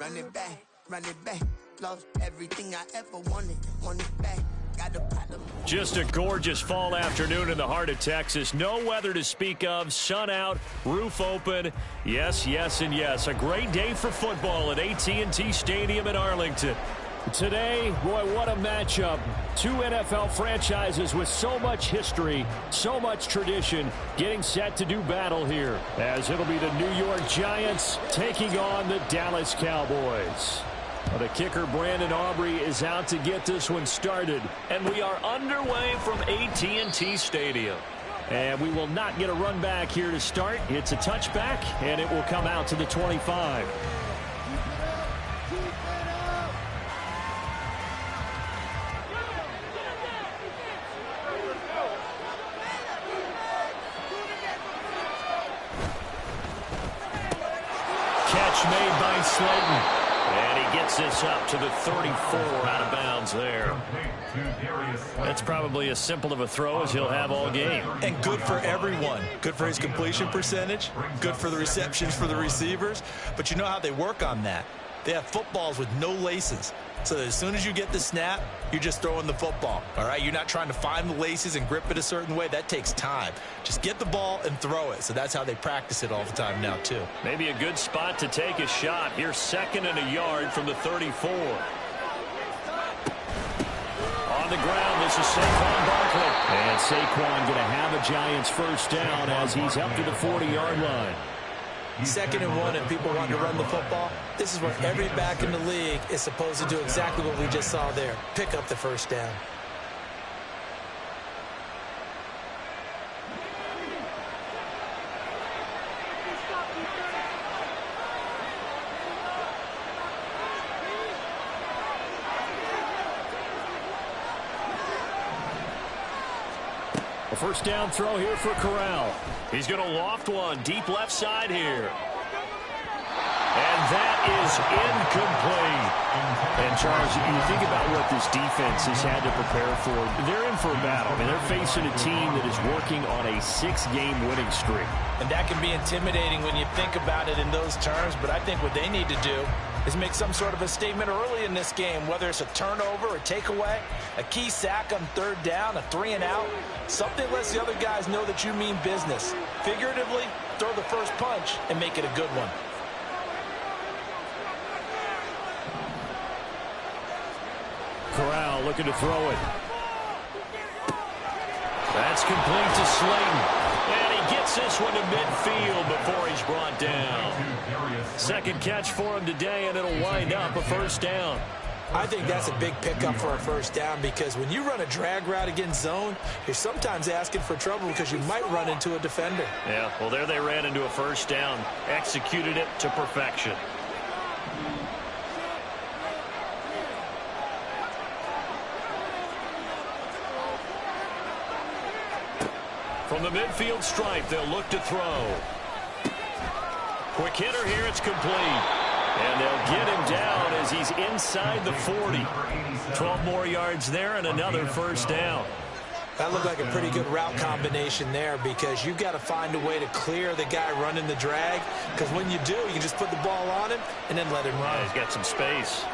Run it back, lost everything I ever wanted it back. Got a problem. Just a gorgeous fall afternoon in the heart of Texas. No weather to speak of, sun out, roof open. Yes, yes, and yes. A great day for football at AT&T Stadium in Arlington. Today, boy, what a matchup. Two NFL franchises with so much history, so much tradition, getting set to do battle here, as it'll be the New York Giants taking on the Dallas Cowboys. Well, the kicker, Brandon Aubrey, is out to get this one started. And we are underway from AT&T Stadium. And we will not get a run back here to start. It's a touchback, and it will come out to the 25. Catch made by Slayton. And he gets this up to the 34 out of bounds there. That's probably as simple of a throw as he'll have all game. And good for everyone. Good for his completion percentage. Good for the receptions for the receivers. But you know how they work on that. They have footballs with no laces. So that as soon as you get the snap, you're just throwing the football. All right? You're not trying to find the laces and grip it a certain way. That takes time. Just get the ball and throw it. So that's how they practice it all the time now, too. Maybe a good spot to take a shot. Here's 2nd and a yard from the 34. On the ground, this is Saquon Barkley. And Saquon going to have a Giants first down as he's up to the 40-yard line. 2nd and 1 and people want to run the football. This is where every back in the league is supposed to do exactly what we just saw there. Pick up the first down. A first down throw here for Corral. He's going to loft one deep left side here. And that is incomplete. And, Charles, you think about what this defense has had to prepare for. They're in for a battle. I mean, they're facing a team that is working on a 6-game winning streak. And that can be intimidating when you think about it in those terms. But I think what they need to do is make some sort of a statement early in this game, whether it's a turnover, a takeaway, a key sack on 3rd down, a 3-and-out. Something lets the other guys know that you mean business. Figuratively, throw the first punch and make it a good one. Corral looking to throw it. That's complete to Slayton. And he gets this one to midfield before he's brought down. 2nd catch for him today, and it'll wind up a first down. I think that's a big pickup for a first down because when you run a drag route against zone, you're sometimes asking for trouble because you might run into a defender. Yeah, well, there they ran into a first down. Executed it to perfection. From the midfield stripe, they'll look to throw. Quick hitter here, it's complete. And they'll get him down as he's inside the 40. 12 more yards there and another first down. That looked like a pretty good route combination there because you've got to find a way to clear the guy running the drag. Because when you do, you can just put the ball on him and then let him run. Yeah, he's got some space.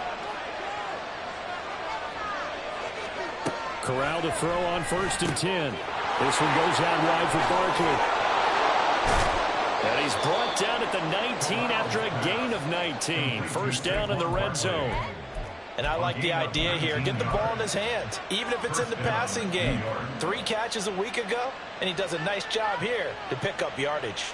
Corral to throw on 1st and 10. This one goes out wide for Barkley. And he's brought down at the 19 after a gain of 19. First down in the red zone. And I like the idea here. Get the ball in his hands, even if it's in the passing game. 3 catches a week ago, and he does a nice job here to pick up yardage.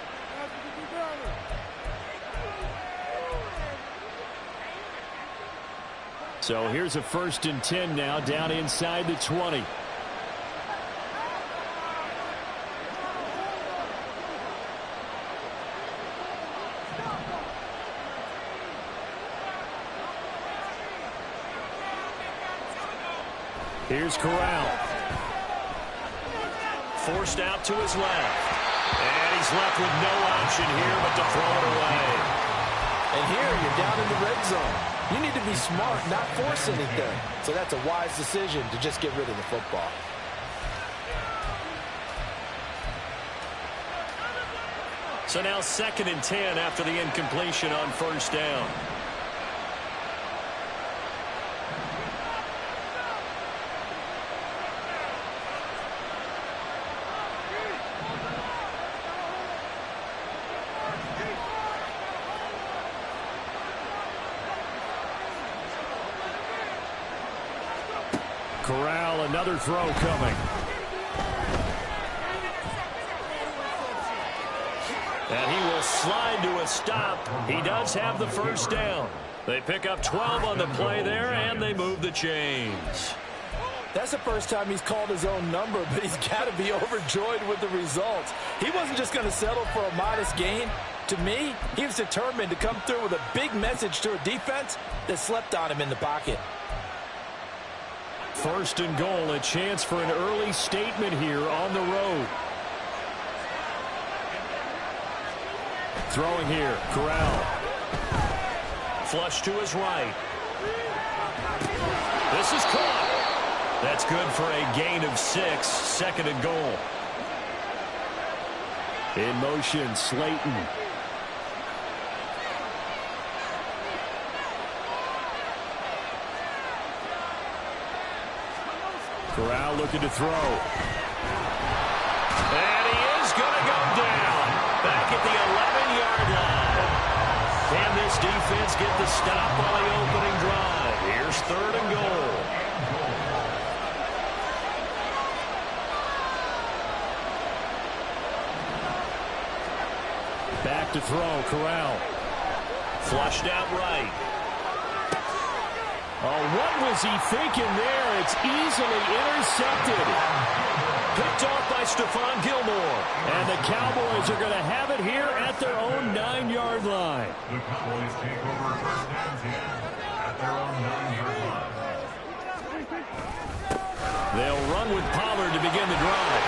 So here's a 1st and 10 now down inside the 20. Here's Corral. Forced out to his left. And he's left with no option here but to throw it away. And here you're down in the red zone. You need to be smart, not force anything. So that's a wise decision to just get rid of the football. So now 2nd and 10 after the incompletion on first down. Corral, another throw coming. And he will slide to a stop. He does have the first down. They pick up 12 on the play there, and they move the chains. That's the first time he's called his own number, but he's got to be overjoyed with the results. He wasn't just going to settle for a modest gain. To me, he was determined to come through with a big message to a defense that slept on him in the pocket. First and goal, a chance for an early statement here on the road. Throwing here, Corral. Flush to his right. This is caught. That's good for a gain of 6, second and goal. In motion, Slayton. Corral looking to throw. And he is going to go down. Back at the 11-yard line. Can this defense get the stop on the opening drive? Here's third and goal. Back to throw, Corral. Flushed out right. Oh, what was he thinking there? It's easily intercepted. Picked off by Stephon Gilmore. And the Cowboys are going to have it here at their own 9-yard line. The Cowboys take over first down 10 at their own 9-yard line. They'll run with Pollard to begin the drive.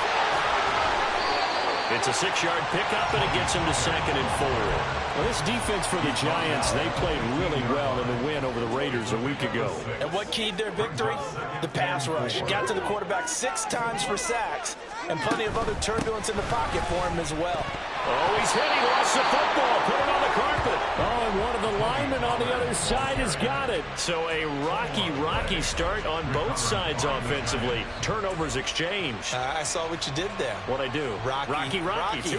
It's a 6-yard pickup, and it gets him to second and 4. Well, this defense for the Giants, they played really well in the win over the Raiders a week ago. And what keyed their victory? The pass rush. Got to the quarterback 6 times for sacks, and plenty of other turbulence in the pocket for him as well. Oh, he's hit. He lost the football. Put it on the carpet. Oh, and one of the linemen on the other side has got it. So a rocky start on both sides offensively. Turnovers exchanged. I saw what you did there. What'd I do? Rocky. Two Rockies.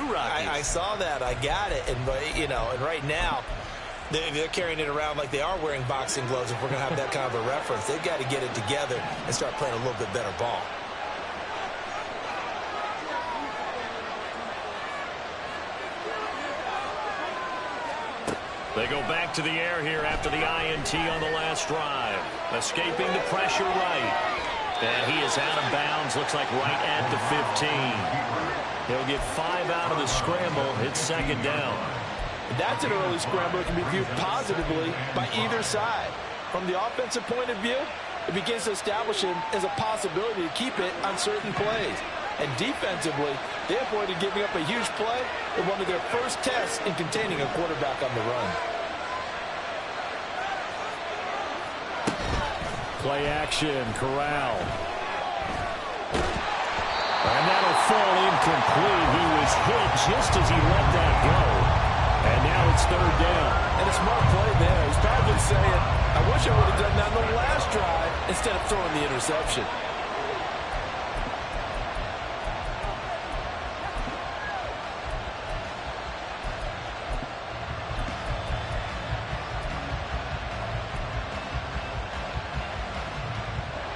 I saw that. I got it. And, and right now, they're carrying it around like they are wearing boxing gloves. If we're going to have that kind of a reference, they've got to get it together and start playing a little bit better ball. They go back to the air here after the INT on the last drive. Escaping the pressure right. And he is out of bounds. Looks like right at the 15. He'll get 5 out of the scramble. It's second down. That's an early scramble that can be viewed positively by either side. From the offensive point of view, it begins to establish him as a possibility to keep it on certain plays. And defensively, they avoided giving up a huge play in one of their first tests in containing a quarterback on the run. Play action, Corral. And that'll fall incomplete. He was hit just as he let that go. And now it's third down. And a smart play there. He's probably saying, I wish I would have done that on the last drive instead of throwing the interception.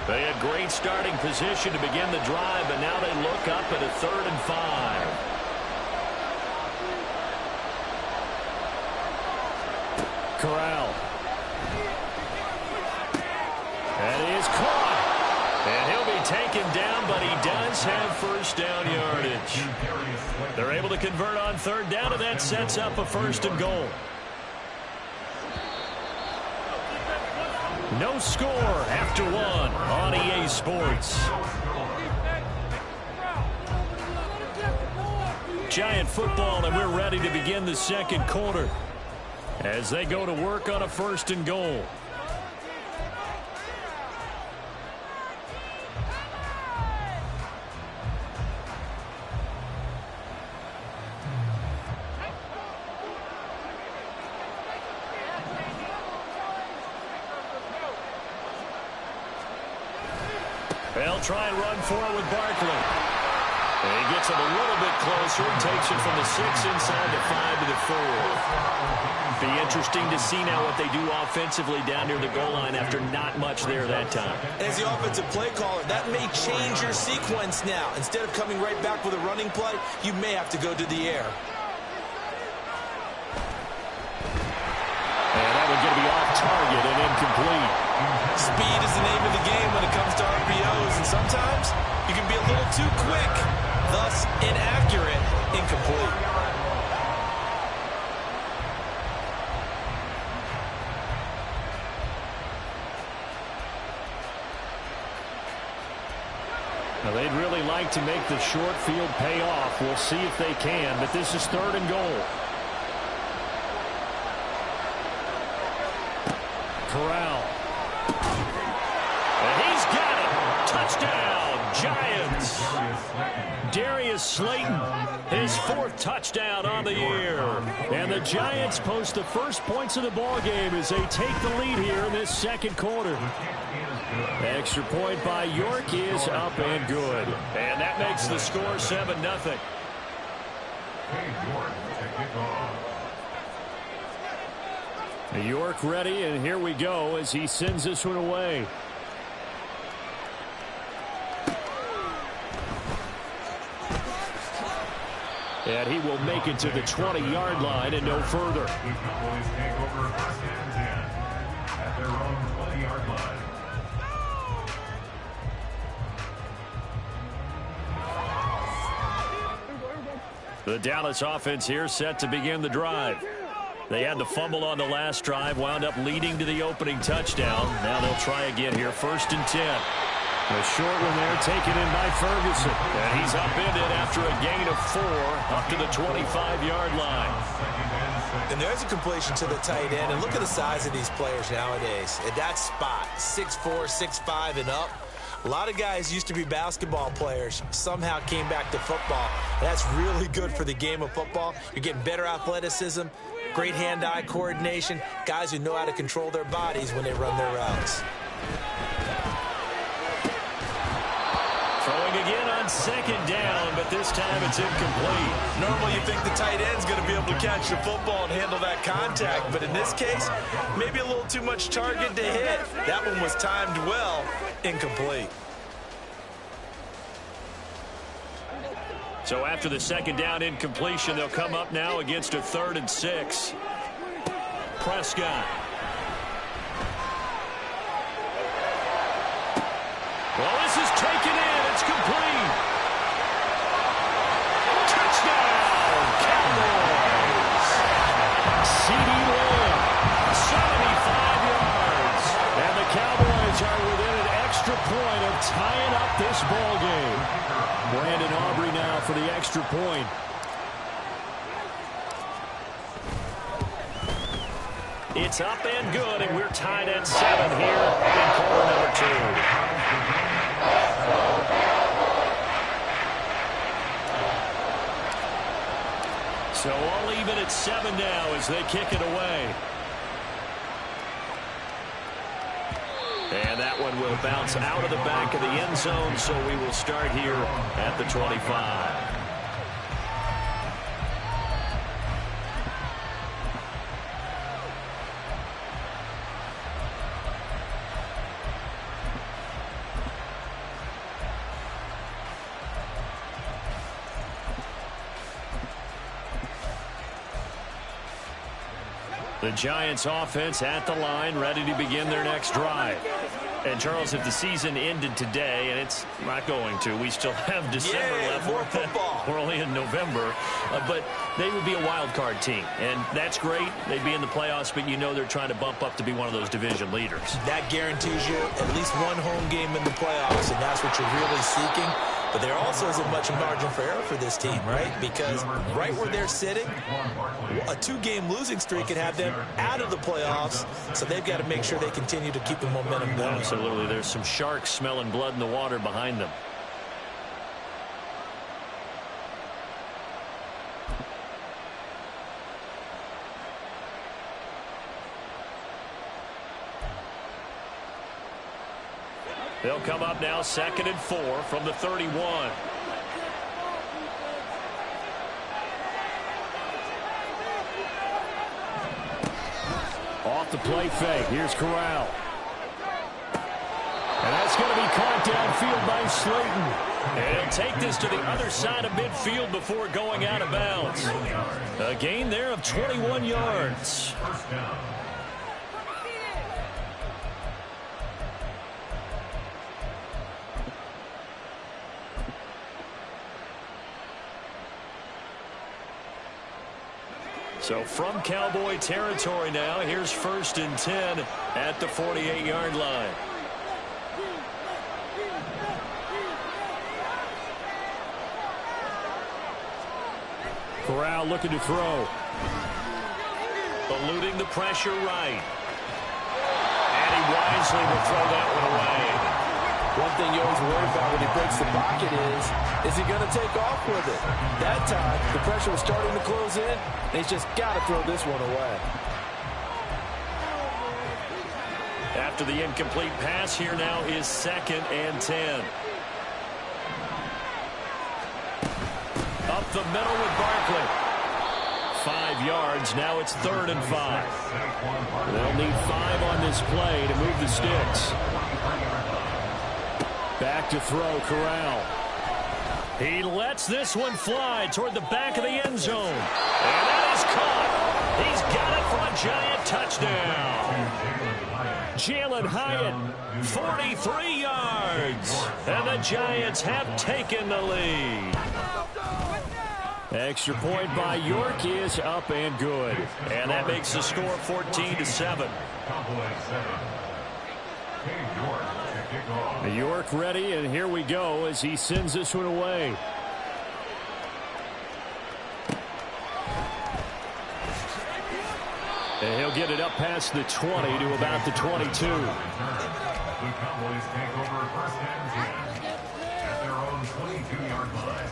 They had great starting position to begin the drive, but now they look up at a 3rd and 5. Corral. And he is caught. And he'll be taken down, but he does have first down yardage. They're able to convert on 3rd down, and that sets up a 1st and goal. No score after 1 on EA Sports. Giant football, and we're ready to begin the second quarter as they go to work on a 1st and goal. They'll try and run for it with Barkley. And he gets him a little bit closer and takes it from the 6 inside the 5 to the 4. Be interesting to see now what they do offensively down near the goal line after not much there that time. As the offensive play caller, that may change your sequence now. Instead of coming right back with a running play, you may have to go to the air. And that one going to be off target and incomplete. Speed is the name of the game when it comes to RPOs, and sometimes you can be a little too quick, thus inaccurate, incomplete. Now, they'd really like to make the short field pay off. We'll see if they can, but this is 3rd and goal. Corral. And he's got it. Touchdown, Giants. Darius Slayton, his 4th touchdown on the year. And the Giants post the first points of the ball game as they take the lead here in this 2nd quarter. Extra point by York is up and good. And that makes the score 7-0. York ready, and here we go as he sends this one away. And he will make it to the 20-yard line and no further. At their own 20-yard line. The Dallas offense here set to begin the drive. They had the fumble on the last drive, wound up leading to the opening touchdown. Now they'll try again here, 1st and 10. A short one there taken in by Ferguson. And he's upended after a gain of 4 up to the 25-yard line. And there's a completion to the tight end. And look at the size of these players nowadays. At that spot, 6'4", 6'5", and up. A lot of guys used to be basketball players, somehow came back to football. And that's really good for the game of football. You're getting better athleticism, great hand-eye coordination, guys who know how to control their bodies when they run their routes. Throwing again on 2nd down, but this time it's incomplete. Normally you think the tight end's going to be able to catch the football and handle that contact, but in this case, maybe a little too much target to hit. That one was timed well, incomplete. So after the 2nd down incompletion, they'll come up now against a 3rd and 6. Prescott. Well, this is taken in. It's complete. Touchdown, Cowboys. CeeDee Lamb, 75 yards. And the Cowboys are within an extra point of tying up this ball game. Brandon Aubrey now for the extra point. It's up and good, and we're tied at 7 here in quarter number 2. So all even at 7 now as they kick it away. And that one will bounce out of the back of the end zone, so we will start here at the 25. The Giants offense at the line, ready to begin their next drive. And, Charles, if the season ended today, and it's not going to, we still have December left. More football. We're only in November. But they would be a wild card team. And that's great. They'd be in the playoffs, but you know they're trying to bump up to be one of those division leaders. That guarantees you at least one home game in the playoffs, and that's what you're really seeking. But there also isn't much margin for error for this team, right? Because right where they're sitting, a 2-game losing streak could have them out of the playoffs, so they've got to make sure they continue to keep the momentum going. Absolutely. There's some sharks smelling blood in the water behind them. They'll come up now 2nd and 4 from the 31. Off the play fake. Here's Corral. And that's going to be caught downfield by Slayton. And he'll take this to the other side of midfield before going out of bounds. A gain there of 21 yards. So from Cowboy territory now, here's 1st and 10 at the 48-yard line. Corral looking to throw. Eluding the pressure right. And he wisely will throw that one away. One thing you always worry about when he breaks the pocket is he going to take off with it? That time, the pressure was starting to close in, and he's just got to throw this one away. After the incomplete pass, here now is 2nd and 10. Up the middle with Barkley. 5 yards. Now it's 3rd and 5. They'll need 5 on this play to move the sticks. Back to throw, Corral. He lets this one fly toward the back of the end zone. And that is caught. He's got it for a giant touchdown. Jalen Hyatt, 43 yards. And the Giants have taken the lead. Extra point by York is up and good. And that makes the score 14-7. York ready, and here we go as he sends this one away. And he'll get it up past the 20 to about the 22. The Cowboys take over 1st and 10 at their own 22-yard line.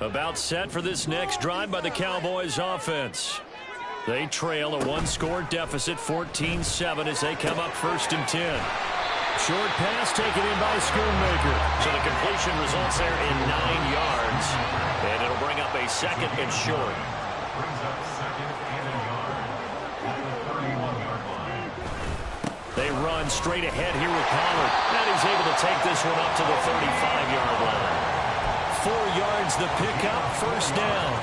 About set for this next drive by the Cowboys offense. They trail a one-score deficit, 14-7, as they come up 1st and 10. Short pass taken in by Schoonmaker. So the completion results there in 9 yards. And it'll bring up a 2nd and short. Brings up 2nd and a yard at the 31-yard line. They run straight ahead here with Pollard. And he's able to take this one up to the 35-yard line. 4 yards the pickup, 1st down.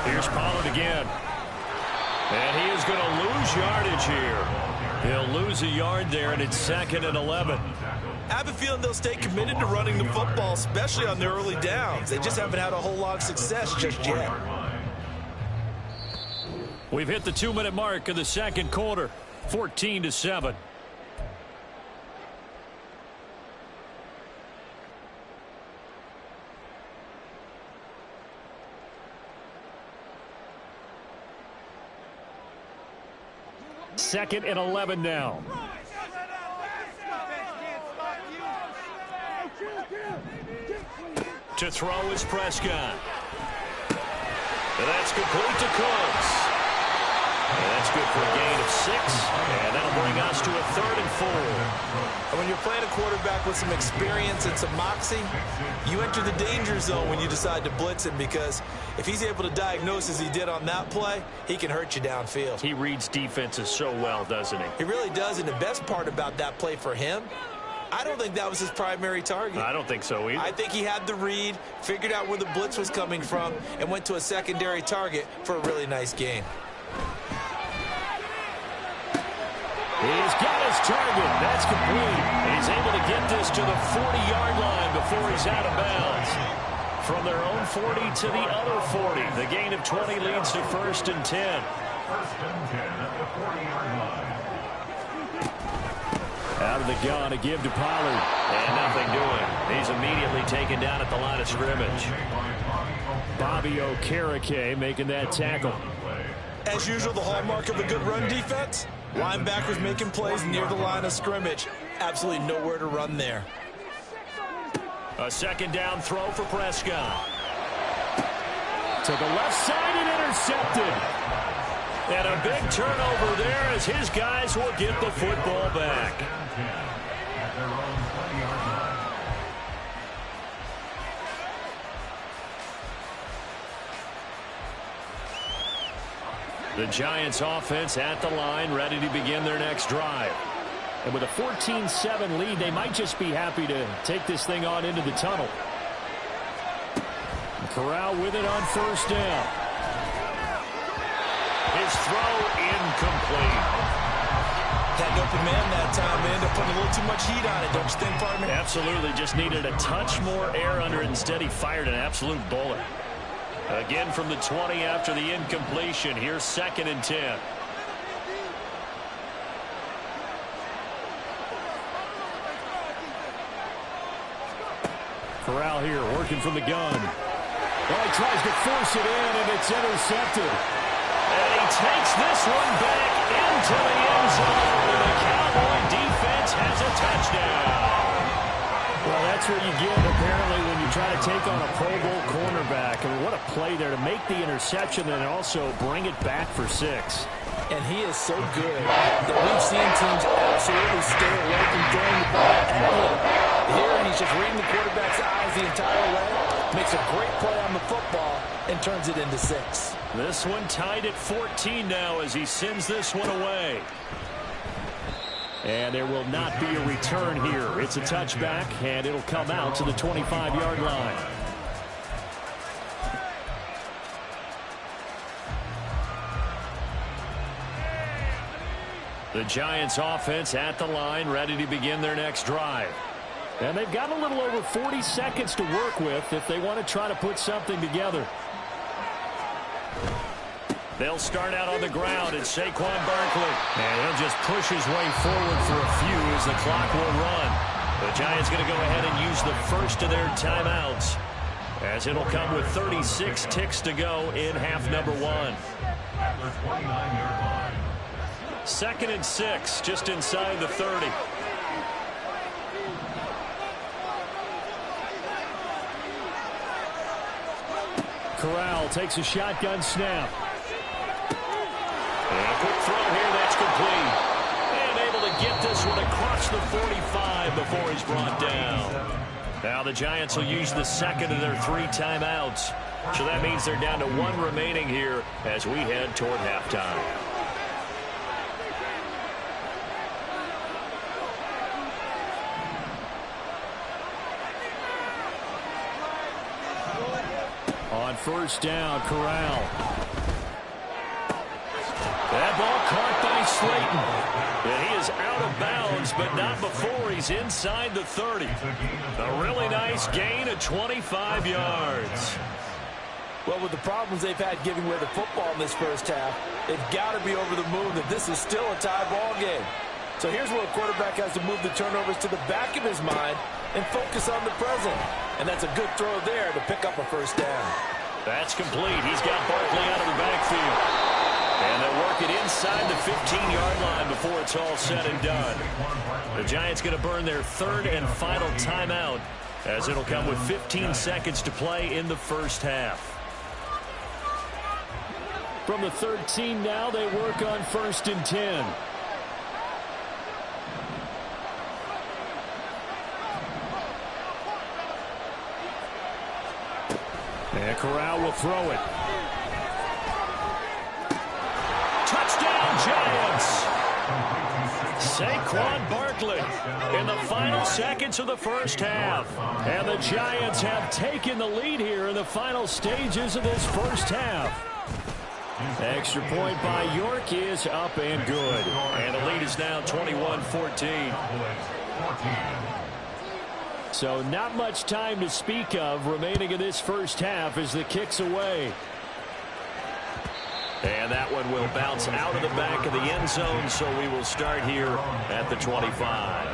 Here's Pollard again. And he is going to lose yardage here. He'll lose a yard there, and it's 2nd and 11. I have a feeling they'll stay committed to running the football, especially on their early downs. They just haven't had a whole lot of success just yet. We've hit the 2-minute mark of the 2nd quarter, 14-7. Second and 11 now. To throw is Prescott. And that's complete to Cooks. And that's good for a gain of 6. And that'll bring us to a 3rd and 4. And when you're playing a quarterback with some experience and some moxie, you enter the danger zone when you decide to blitz him, because if he's able to diagnose as he did on that play, he can hurt you downfield. He reads defenses so well, doesn't he? He really does, and the best part about that play for him, I don't think that was his primary target. I don't think so either. I think he had the read, figured out where the blitz was coming from, and went to a secondary target for a really nice gain. He's got his target. That's complete. And he's able to get this to the 40-yard line before he's out of bounds. From their own 40 to the other 40. The gain of 20 leads to 1st and 10. 1st and 10 at the 40-yard line. Out of the gun to give to Pollard. And nothing doing. He's immediately taken down at the line of scrimmage. Bobby Okereke making that tackle. As usual, the hallmark of a good run defense, linebackers making plays near the line of scrimmage. Absolutely nowhere to run there. A 2nd down throw for Prescott. To the left side and intercepted. And a big turnover there as his guys will get the football back. At their own 20-yard line. The Giants offense at the line, ready to begin their next drive. And with a 14-7 lead, they might just be happy to take this thing on into the tunnel. Corral with it on first down. His throw incomplete. Had an open man that time, man. They're putting a little too much heat on it, don't you think, partner? Absolutely. Just needed a touch more air under it. Instead, he fired an absolute bullet. Again from the 20 after the incompletion. Here's 2nd and 10. Corral here working from the gun. Well, he tries to force it in, and it's intercepted. And he takes this one back into the end zone. The Cowboy defense has a touchdown. Well, that's what you get, apparently, when you try to take on a Pro Bowl cornerback. I mean, what a play there to make the interception and also bring it back for 6. And he is so good that we've seen teams absolutely stay away from throwing the ball at him. Here, he's just reading the quarterback's eyes the entire way, makes a great play on the football, and turns it into 6. This one tied at 14 now as he sends this one away. And there will not be a return here. It's a touchback, and it'll come out to the 25-yard line. The Giants offense at the line, ready to begin their next drive. And they've got a little over 40 seconds to work with if they want to try to put something together. They'll start out on the ground. It's Saquon Barkley. And he'll just push his way forward for a few as the clock will run. The Giants going to go ahead and use the first of their timeouts, as it'll come with 36 ticks to go in half number 1. At the 29-yard line. 2nd and 6, just inside the 30. Corral takes a shotgun snap. And a quick throw here, that's complete. And able to get this one across the 45 before he's brought down. Now the Giants will use the second of their 3 timeouts. So that means they're down to 1 remaining here as we head toward halftime. On first down, Corral. That ball caught by Slayton. And he is out of bounds, but not before he's inside the 30. A really nice gain of 25 yards. Well, with the problems they've had giving away the football in this first half, they've got to be over the moon that this is still a tie ball game. So here's where a quarterback has to move the turnovers to the back of his mind and focus on the present. And that's a good throw there to pick up a first down. That's complete. He's got Barkley out of the backfield. And they'll work it inside the 15-yard line before it's all said and done. The Giants going to burn their 3rd and final timeout, as it'll come with 15 seconds to play in the first half. From the 13 now, they work on 1st and 10. And Corral will throw it. Touchdown, Giants! Saquon Barkley in the final seconds of the first half. And the Giants have taken the lead here in the final stages of this first half. Extra point by York is up and good. And the lead is now 21-14. So not much time to speak of remaining in this first half as the kick's away. And that one will bounce out of the back of the end zone, so we will start here at the 25.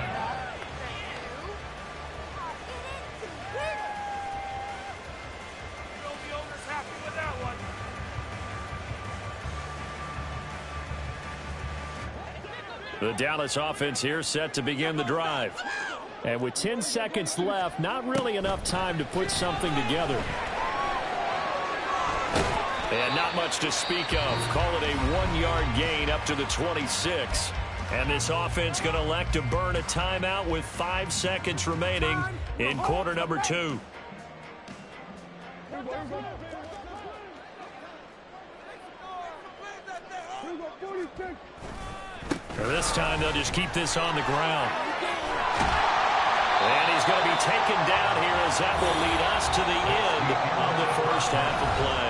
The Dallas offense here set to begin the drive. And with 10 seconds left, not really enough time to put something together. And not much to speak of. Call it a 1-yard gain up to the 26. And this offense going to elect to burn a timeout with 5 seconds remaining in quarter number 2. This time they'll just keep this on the ground. And he's going to be taken down here as that will lead us to the end of the first half of play.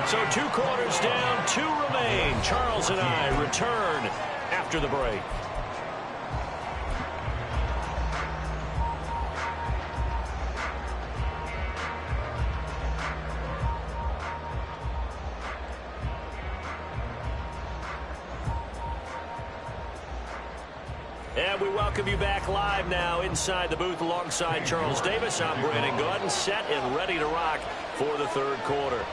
So 2 quarters down, 2 remain. Charles and I return after the break. And we welcome you back live now inside the booth alongside Charles Davis. I'm Brandon Gaudin, set and ready to rock for the third quarter.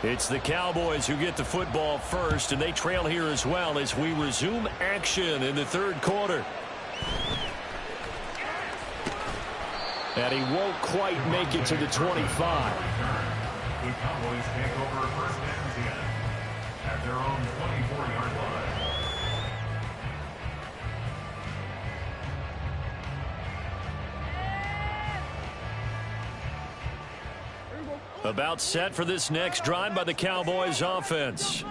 It's the Cowboys who get the football first, and they trail here as well as we resume action in the third quarter. And he won't quite make it to the 25. The Cowboys take over first and 10 at their own 24-yard line. About set for this next drive by the Cowboys offense.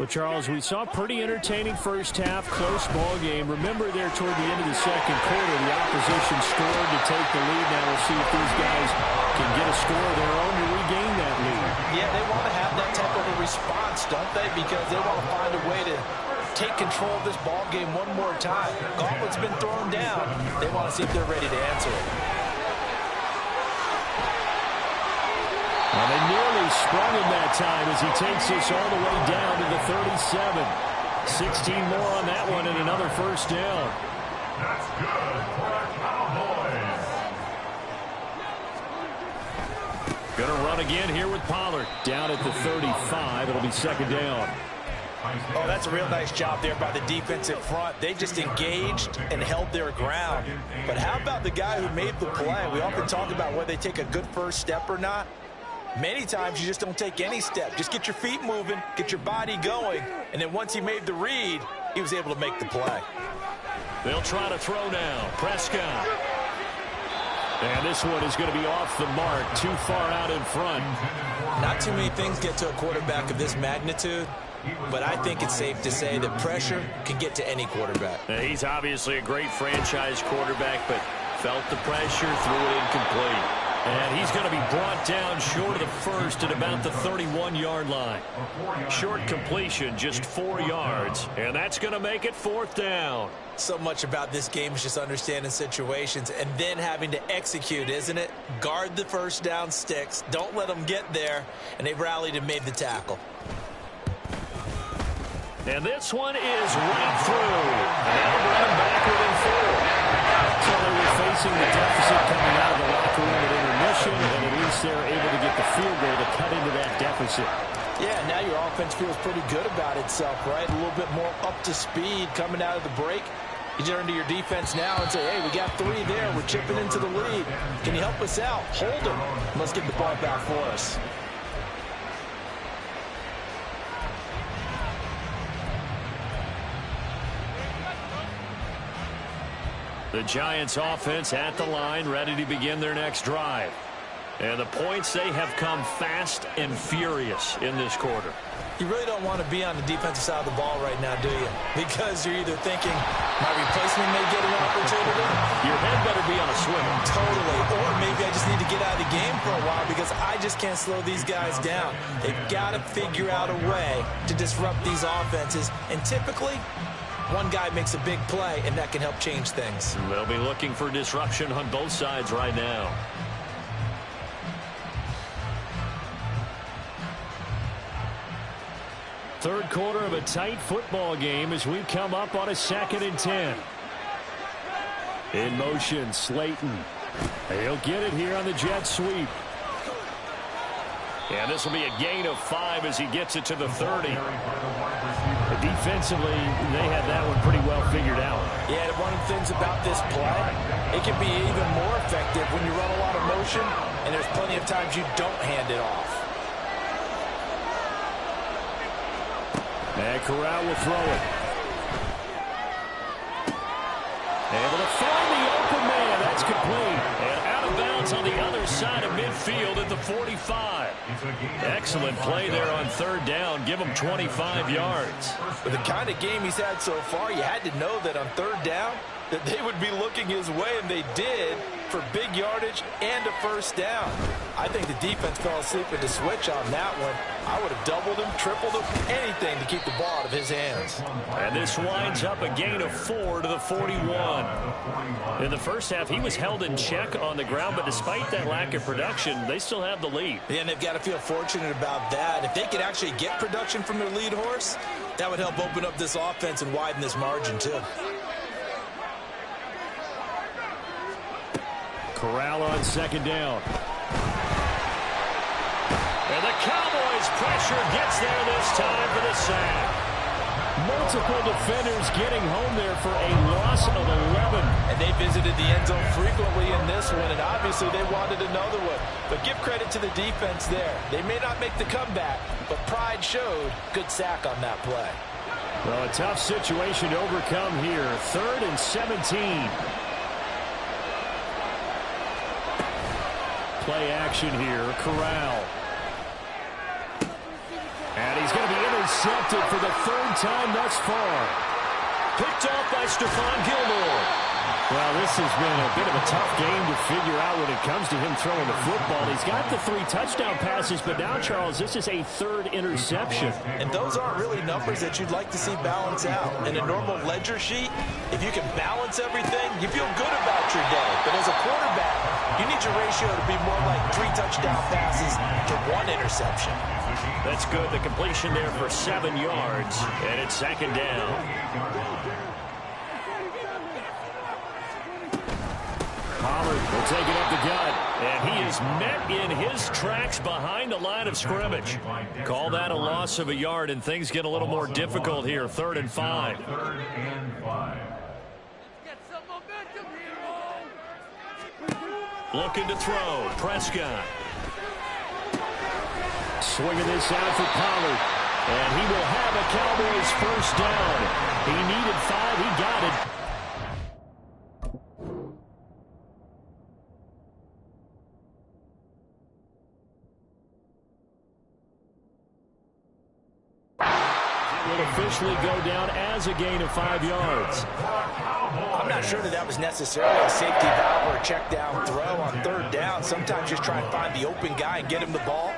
Well, Charles, we saw a pretty entertaining first half, close ball game. Remember there toward the end of the second quarter, the opposition scored to take the lead. Now we'll see if these guys can get a score of their own to regain that lead. Yeah, they want to have that type of a response, don't they? Because they want to find a way to take control of this ball game one more time. Gauntlet's been thrown down. They want to see if they're ready to answer it. And they nearly sprung him that time as he takes this all the way down to the 37. 16 more on that one and another first down. That's good for the Cowboys. Going to run again here with Pollard. Down at the 35. It'll be second down. Oh, that's a real nice job there by the defensive front. They just engaged and held their ground. But how about the guy who made the play? We often talk about whether they take a good first step or not. Many times you just don't take any step. Just get your feet moving, get your body going, and then once he made the read, he was able to make the play. They'll try to throw now. Prescott. And this one is going to be off the mark, too far out in front. Not too many things get to a quarterback of this magnitude, but I think it's safe to say that pressure can get to any quarterback. He's obviously a great franchise quarterback, but felt the pressure, threw it incomplete. And he's going to be brought down short of the first at about the 31-yard line. Short completion, just 4 yards, and that's going to make it fourth down. So much about this game is just understanding situations and then having to execute, isn't it? Guard the first down sticks. Don't let them get there, and they've rallied and made the tackle. And this one is right through. And they'll bring him back within 4. So they were facing the deficit coming out of the locker room at intermission, and at least they're able to get the field goal to cut into that deficit. Yeah, now your offense feels pretty good about itself, right? A little bit more up to speed coming out of the break. You turn to your defense now and say, hey, we got 3 there. We're chipping into the lead. Can you help us out? Hold them. Let's get the ball back for us. The Giants offense at the line, ready to begin their next drive. And the points, they have come fast and furious in this quarter. You really don't want to be on the defensive side of the ball right now, do you? Because you're either thinking, my replacement may get an opportunity. Your head better be on a swivel. Totally. Or maybe I just need to get out of the game for a while because I just can't slow these guys down. They've got to figure out a way to disrupt these offenses. And typically, one guy makes a big play, and that can help change things. They'll be looking for disruption on both sides right now. Third quarter of a tight football game as we come up on a 2nd and 10. In motion, Slayton. He'll get it here on the jet sweep. And this will be a gain of 5 as he gets it to the 30. Defensively, they had that one pretty well figured out. Yeah, and one of the things about this play, it can be even more effective when you run a lot of motion, and there's plenty of times you don't hand it off. And Corral will throw it. Able to find the open man. That's complete. And out of bounds on the other side of midfield at the 45. Excellent play there on third down. Give him 25 yards. With the kind of game he's had so far, you had to know that on third down that they would be looking his way, and they did, for big yardage and a first down. I think the defense fell asleep at the switch on that one. I would have doubled him, tripled him, anything to keep the ball out of his hands. And this winds up a gain of 4 to the 41. In the first half, he was held in check on the ground, but despite that lack of production, they still have the lead. Yeah, and they've got to feel fortunate about that. If they could actually get production from their lead horse, that would help open up this offense and widen this margin, too. Corral on second down. And the Cowboys pressure gets there this time for the sack. Multiple defenders getting home there for a loss of 11. And they visited the end zone frequently in this one, and obviously they wanted another one. But give credit to the defense there. They may not make the comeback, but pride showed. Good sack on that play. Well, a tough situation to overcome here. 3rd and 17. Play action here. Corral. And he's going to be intercepted for the 3rd time thus far. Picked off by Stephon Gilmore. Well, this has been a bit of a tough game to figure out when it comes to him throwing the football. He's got the 3 touchdown passes, but now, Charles, this is a 3rd interception. And those aren't really numbers that you'd like to see balance out. In a normal ledger sheet, if you can balance everything, you feel good about your day. But as a quarterback, you need your ratio to be more like 3 touchdown passes to 1 interception. That's good. The completion there for 7 yards, and it's 2nd down. Pollard will take it up the gut, and he is met in his tracks behind the line of scrimmage. Call that a loss of a yard, and things get a little more difficult here. 3rd and 5. Looking to throw. Prescott. Swinging this out for Pollard. And he will have a Cowboys first down. He needed 5. He got it. Will officially go down as a gain of 5 yards. I'm not sure that was necessarily a safety valve or a check down throw on 3rd down. Sometimes just try and find the open guy and get him the ball.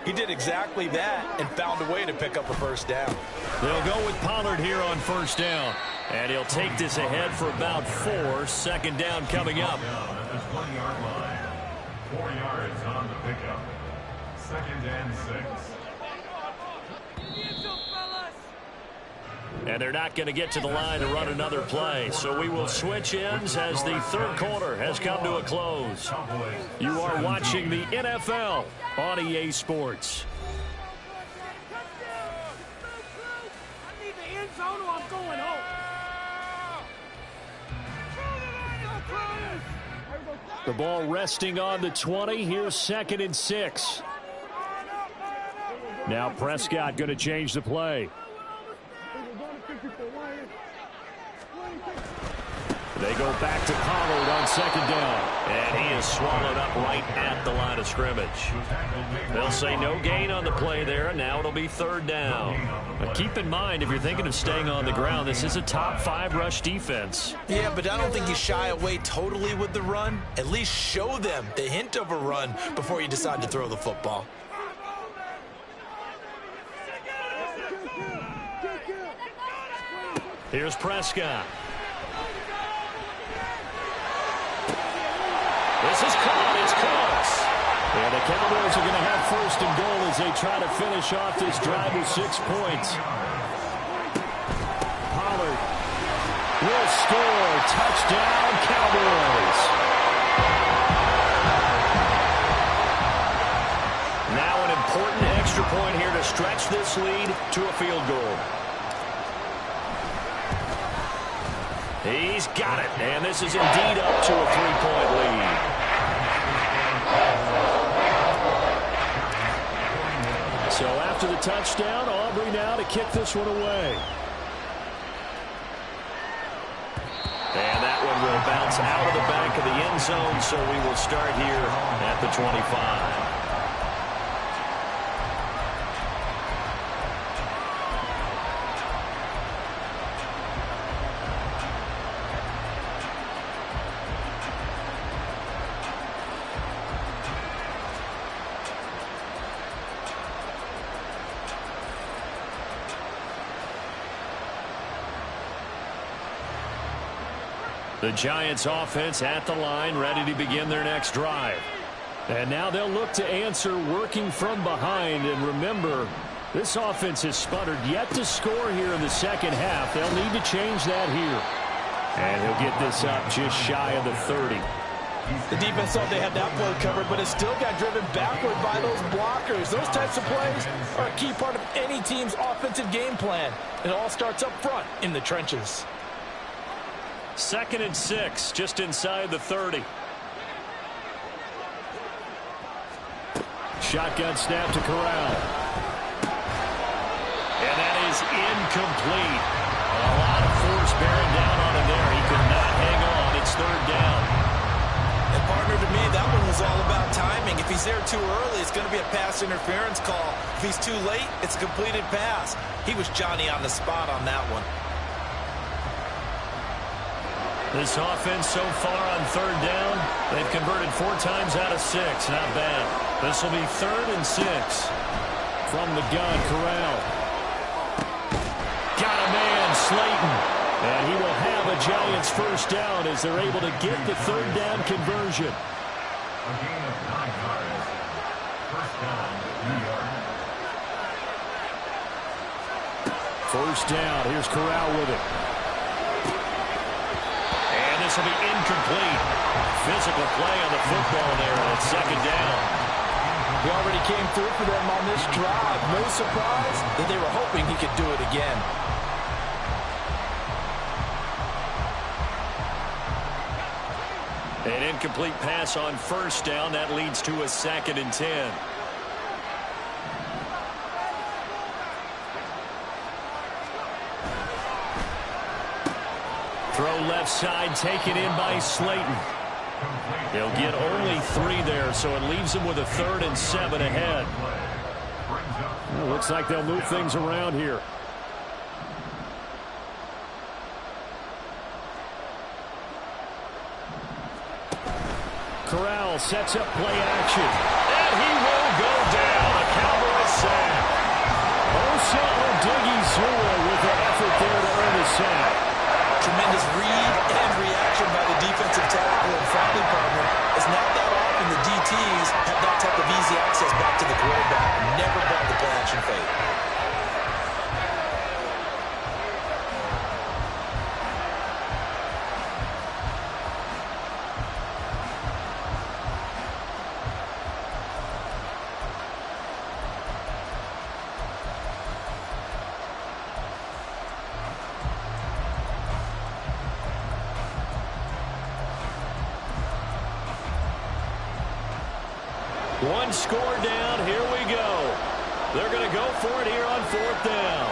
He did exactly that and found a way to pick up a first down. They'll go with Pollard here on first down. And he'll take this ahead for about 4. 2nd down coming up. At the 20-yard line. 4 yards on the pickup. 2nd and 6. And they're not going to get to the line to run another play. So we will switch ends as the 3rd quarter has come to a close. You are watching the NFL on EA Sports. The ball resting on the 20. Here's 2nd and 6. Now Prescott going to change the play. They go back to Pollard on 2nd down. And he is swallowed up right at the line of scrimmage. They'll say no gain on the play there. Now it'll be 3rd down. But keep in mind, if you're thinking of staying on the ground, this is a top 5 rush defense. Yeah, but I don't think you shy away totally with the run. At least show them the hint of a run before you decide to throw the football. Here's Prescott. This is caught. It's Cooks. And the Cowboys are going to have 1st and goal as they try to finish off this drive with 6 points. Pollard will score. Touchdown, Cowboys. Now an important extra point here to stretch this lead to a field goal. He's got it, and this is indeed up to a 3-point lead. So after the touchdown, Aubrey now to kick this one away. And that one will bounce out of the back of the end zone, so we will start here at the 25. The Giants offense at the line, ready to begin their next drive. And now they'll look to answer working from behind. And remember, this offense has sputtered yet to score here in the second half. They'll need to change that here. And he'll get this up just shy of the 30. The defense thought they had that play covered, but it still got driven backward by those blockers. Those types of plays are a key part of any team's offensive game plan. It all starts up front in the trenches. 2nd and 6, just inside the 30. Shotgun snap to Corral. And that is incomplete. A lot of force bearing down on him there. He could not hang on. It's 3rd down. And partner, to me, that one was all about timing. If he's there too early, it's going to be a pass interference call. If he's too late, it's a completed pass. He was Johnny on the spot on that one. This offense so far on 3rd down, they've converted 4 times out of 6. Not bad. This will be 3rd and 6. From the gun, Corral. Got a man, Slayton. And he will have a Giants first down as they're able to get the 3rd down conversion. A gain of 9 yards. First down, New York. First down. Here's Corral with it. This will be incomplete. Physical play on the football there, and it's 2nd down. He already came through for them on this drive. No surprise that they were hoping he could do it again. An incomplete pass on 1st down. That leads to a 2nd and 10. Throw left side, taken in by Slayton. They'll get only 3 there, so it leaves them with a 3rd and 7 ahead. Well, looks like they'll move things around here. Corral sets up play action. And he will go down. A Cowboys sack. Osa Odighizuwa with the effort there to earn a sack. Tremendous read and reaction by the defensive tackle, and frankly, partner, it's not that often the DTs have that type of easy access back to the quarterback. Never brought the play action fake. One score down. Here we go. They're going to go for it here on 4th down.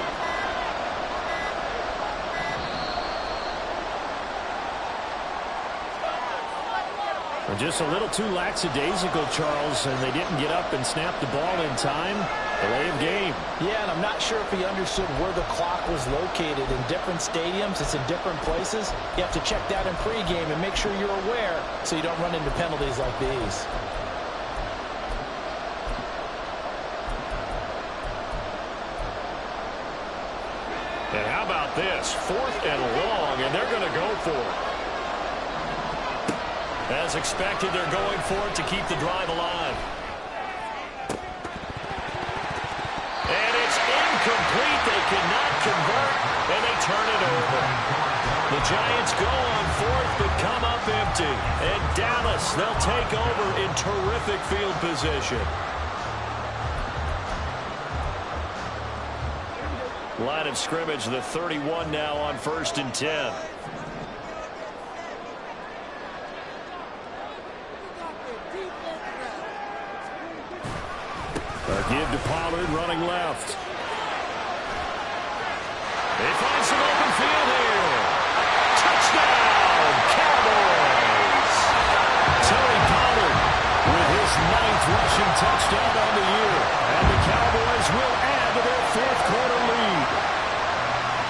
And just a little too lackadaisical, Charles, and they didn't get up and snap the ball in time. Delay of game. Yeah, and I'm not sure if he understood where the clock was located. In different stadiums, it's in different places. You have to check that in pregame and make sure you're aware so you don't run into penalties like these. And how about this? 4th and long, and they're going to go for it. As expected, they're going for it to keep the drive alive. And it's incomplete. They cannot convert, and they turn it over. The Giants go on 4th, but come up empty. And Dallas, they'll take over in terrific field position. Line of scrimmage, the 31 now on 1st and 10. give to Pollard running left. They find some open field here. Touchdown, Cowboys! Tony Pollard with his 9th rushing touchdown on the year. And the Cowboys will add to their 4th quarter lead.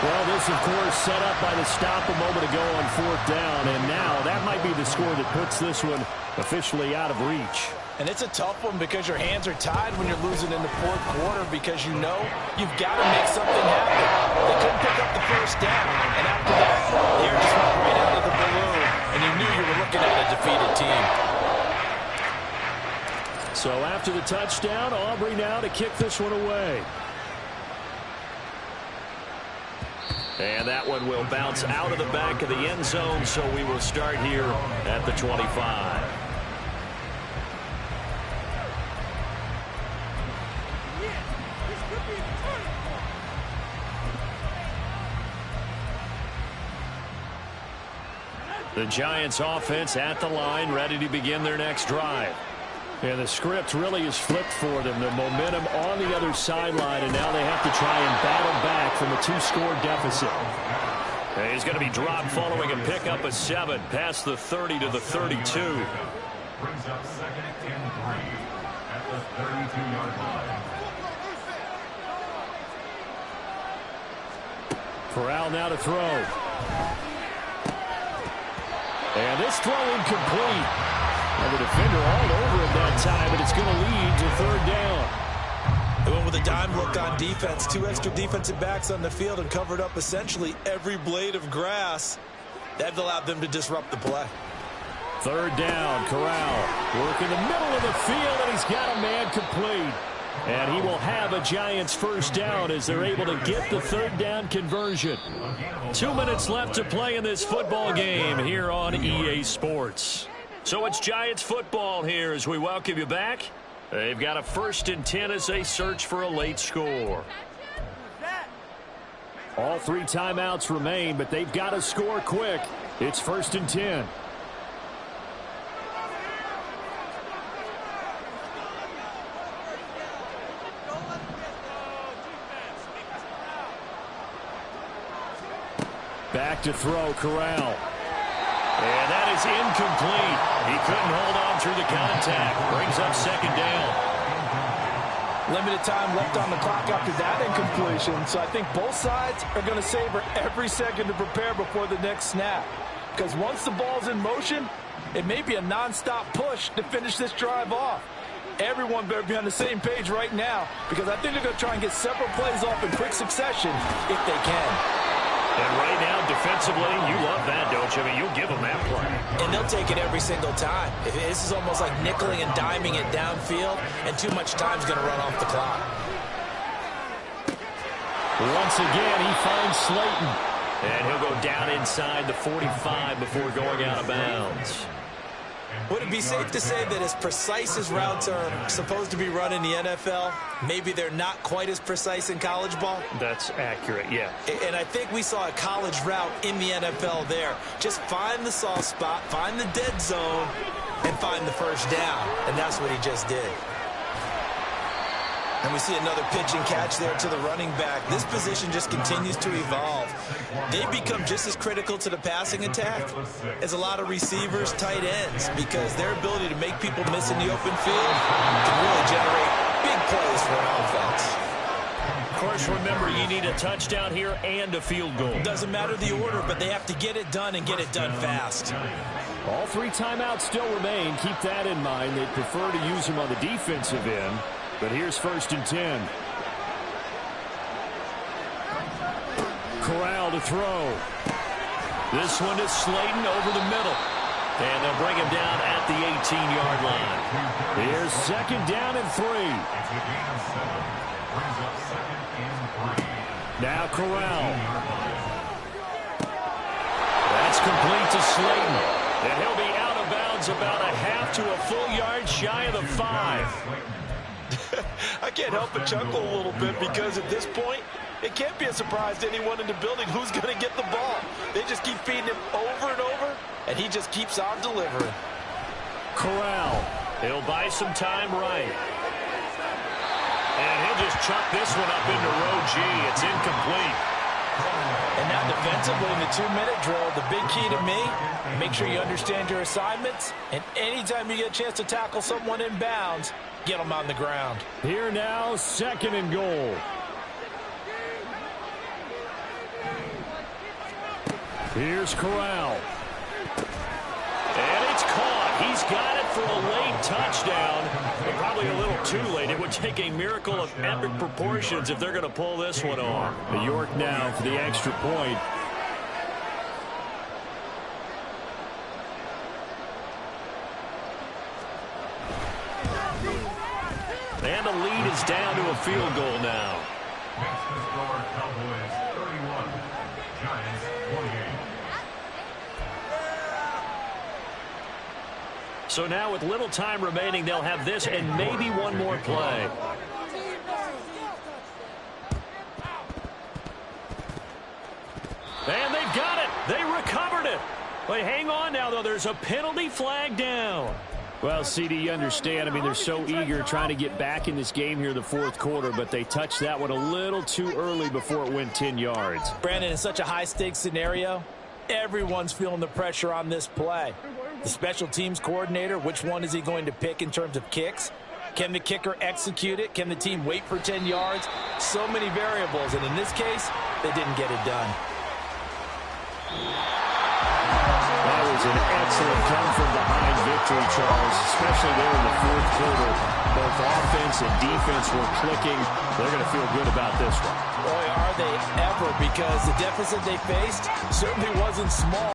Well, this, of course, set up by the stop a moment ago on 4th down. And now that might be the score that puts this one officially out of reach. And it's a tough one because your hands are tied when you're losing in the 4th quarter because you know you've got to make something happen. They couldn't pick up the first down, and after that, the air just went right out of the balloon, and you knew you were looking at a defeated team. So after the touchdown, Aubrey now to kick this one away. And that one will bounce out of the back of the end zone, so we will start here at the 25. The Giants offense at the line, ready to begin their next drive. And the script really is flipped for them. The momentum on the other sideline, and now they have to try and battle back from a 2-score deficit. And he's going to be dropped following a pickup of 7 past the 30 to the 32. Brings up 2nd and 3 at the 32-yard line. Corral now to throw. And this throw incomplete. And the defender all over him that time, and it's going to lead to 3rd down. They went with a dime look on defense. 2 extra defensive backs on the field and covered up essentially every blade of grass. That allowed them to disrupt the play. 3rd down, Corral. Work in the middle of the field, and he's got a man complete. And he will have a Giants first down as they're able to get the 3rd down conversion. 2 minutes left to play in this football game here on EA Sports. So it's Giants football here as we welcome you back. They've got a 1st and 10 as they search for a late score. All 3 timeouts remain, but they've got to score quick. It's 1st and 10. Back to throw, Corral. And that is incomplete. He couldn't hold on through the contact. Brings up 2nd down. Limited time left on the clock after that incompletion, so I think both sides are going to savor every second to prepare before the next snap. Because once the ball's in motion, it may be a nonstop push to finish this drive off. Everyone better be on the same page right now because I think they're going to try and get several plays off in quick succession if they can. And right now, defensively, you love that, don't you? I mean, you'll give them that play. And they'll take it every single time. This is almost like nickeling and diming it downfield, and too much time's going to run off the clock. Once again, he finds Slayton. And he'll go down inside the 45 before going out of bounds. Would it be safe to say that as precise as routes are supposed to be run in the NFL, maybe they're not quite as precise in college ball? That's accurate, yeah. And I think we saw a college route in the NFL there. Just find the soft spot, find the dead zone, and find the first down. And that's what he just did. And we see another pitch and catch there to the running back. This position just continues to evolve. They become just as critical to the passing attack as a lot of receivers, tight ends, because their ability to make people miss in the open field can really generate big plays for an offense. Of course, remember, you need a touchdown here and a field goal. Doesn't matter the order, but they have to get it done and get it done fast. All 3 timeouts still remain. Keep that in mind. They prefer to use them on the defensive end. But here's 1st and 10. Corral to throw. This one to Slayton over the middle. And they'll bring him down at the 18-yard line. Here's 2nd down and 3. Now Corral. That's complete to Slayton. And he'll be out of bounds about a half to a full yard shy of the 5. I can't help but chuckle a little bit because at this point, it can't be a surprise to anyone in the building who's going to get the ball. They just keep feeding him over and over, and he just keeps on delivering. Corral. He'll buy some time right. chuck this one up into row G. It's incomplete. And now defensively in the 2-minute drill, the big key to me, make sure you understand your assignments, and anytime you get a chance to tackle someone in bounds, get them on the ground. Here now, 2nd and goal. Here's Corral. And it's caught. He's got it for a late touchdown, but probably a little too late. It would take a miracle of epic proportions if they're going to pull this one off. The York now for the extra point. And the lead is down to a field goal now. Next to score, Cowboys 31, Giants 28. So now with little time remaining, they'll have this and maybe one more play. And they've got it. They recovered it. But hang on now, though. There's a penalty flag down. Well, CD, you understand. I mean, they're so eager trying to get back in this game here in the 4th quarter, but they touched that one a little too early before it went 10 yards. Brandon, in such a high-stakes scenario, everyone's feeling the pressure on this play. The special teams coordinator, which one is he going to pick in terms of kicks? Can the kicker execute it? Can the team wait for 10 yards? So many variables, and in this case, they didn't get it done. That was an excellent come-from-behind victory, Charles, especially there in the 4th quarter. Both offense and defense were clicking. They're going to feel good about this one. Boy, are they ever, because the deficit they faced certainly wasn't small.